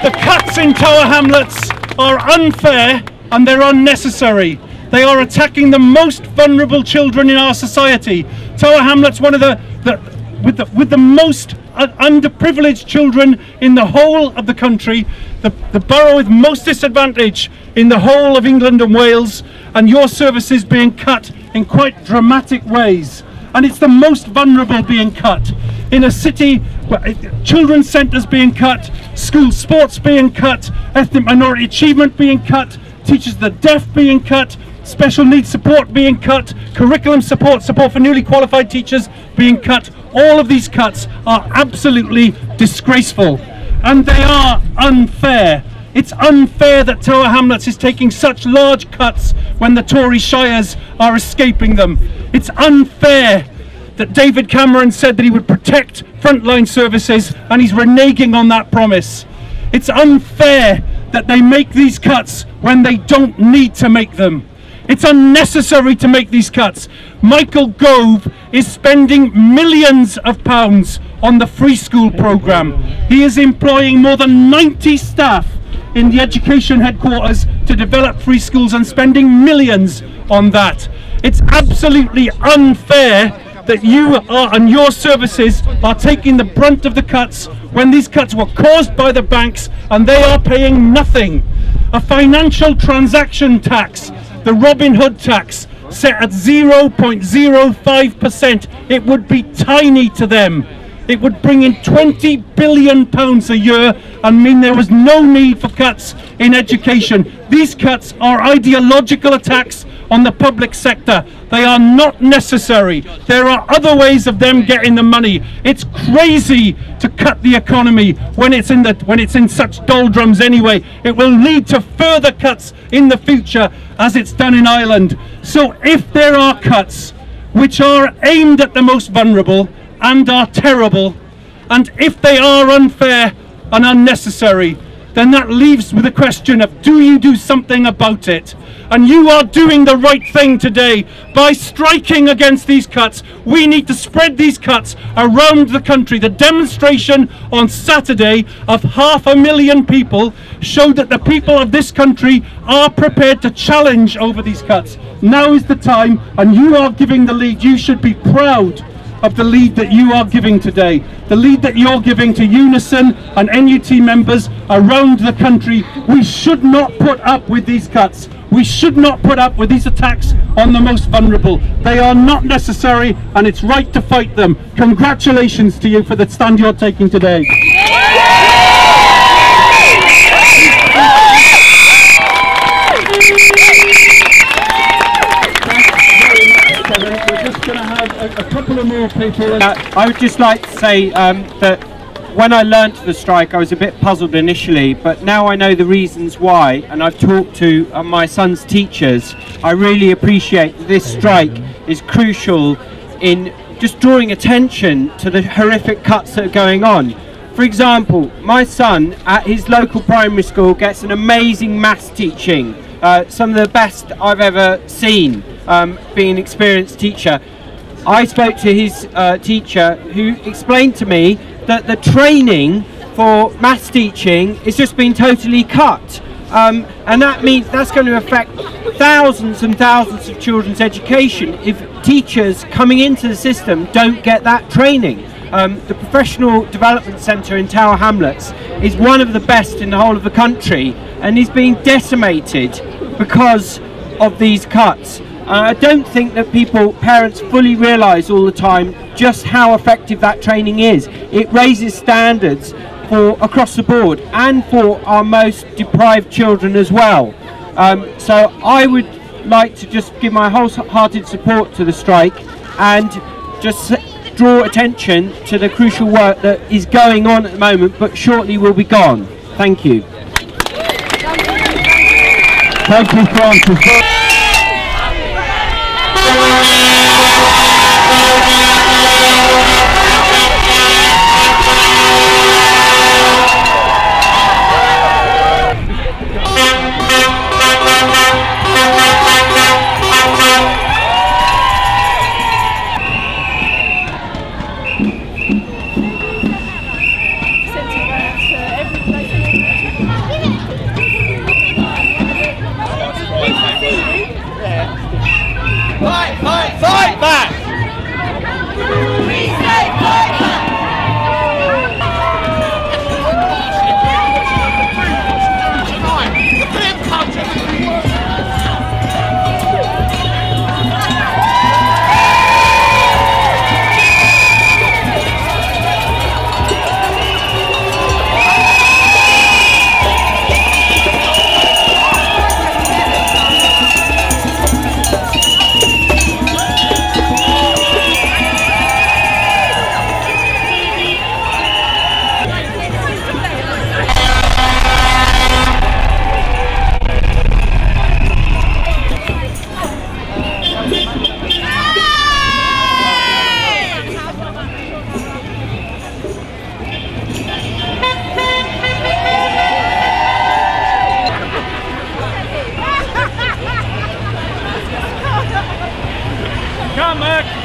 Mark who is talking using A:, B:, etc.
A: The cuts in Tower Hamlets are unfair and they're unnecessary. They are attacking the most vulnerable children in our society. Tower Hamlets, one of with the most underprivileged children in the whole of the country, the borough with most disadvantage in the whole of England and Wales, and your services being cut in quite dramatic ways. And it's the most vulnerable being cut. In a city where children's centres being cut, school sports being cut, ethnic minority achievement being cut, teachers of the deaf being cut, special needs support being cut, curriculum support for newly qualified teachers being cut. All of these cuts are absolutely disgraceful, and they are unfair. It's unfair that Tower Hamlets is taking such large cuts when the Tory shires are escaping them. It's unfair that David Cameron said that he would protect frontline services, and he's reneging on that promise. It's unfair that they make these cuts when they don't need to make them. It's unnecessary to make these cuts. Michael Gove is spending millions of pounds on the free school programme. He is employing more than 90 staff in the education headquarters to develop free schools and spending millions on that. It's absolutely unfair that you are and your services are taking the brunt of the cuts when these cuts were caused by the banks and they are paying nothing. A financial transaction tax, the Robin Hood tax, set at 0.05%, it would be tiny to them. It would bring in £20 billion a year and mean there was no need for cuts in education. These cuts are ideological attacks on the public sector. They are not necessary. There are other ways of them getting the money. It's crazy to cut the economy when it's in such doldrums anyway. It will lead to further cuts in the future, as it's done in Ireland. So if there are cuts which are aimed at the most vulnerable and are terrible, and if they are unfair and unnecessary, then that leaves with the question of, do you do something about it? And you are doing the right thing today by striking against these cuts. We need to spread these cuts around the country. The demonstration on Saturday of 500,000 people showed that the people of this country are prepared to challenge over these cuts. Now is the time, and you are giving the lead. You should be proud of the lead that you are giving today, the lead that you're giving to Unison and NUT members around the country. We should not put up with these cuts. We should not put up with these attacks on the most vulnerable. They are not necessary, and it's right to fight them. Congratulations to you for the stand you're taking today. We're just going to have a couple of more people.
B: I would just like to say that when I learnt the strike, I was a bit puzzled initially, but now I know the reasons why, and I've talked to my son's teachers. I really appreciate that this strike is crucial in just drawing attention to the horrific cuts that are going on. For example, my son at his local primary school gets an amazing maths teaching, some of the best I've ever seen, being an experienced teacher. I spoke to his teacher, who explained to me that the training for maths teaching is just been totally cut, and that means that's going to affect thousands and thousands of children's education if teachers coming into the system don't get that training. The Professional Development Centre in Tower Hamlets is one of the best in the whole of the country, and is being decimated because of these cuts. I don't think that parents fully realise all the time just how effective that training is. It raises standards for across the board and for our most deprived children as well. So I would like to just give my wholehearted support to the strike and just draw attention to the crucial work that is going on at the moment, but shortly will be gone. Thank you.
A: Thank you, Francis.
C: fight back! We say fight back!
A: Come back!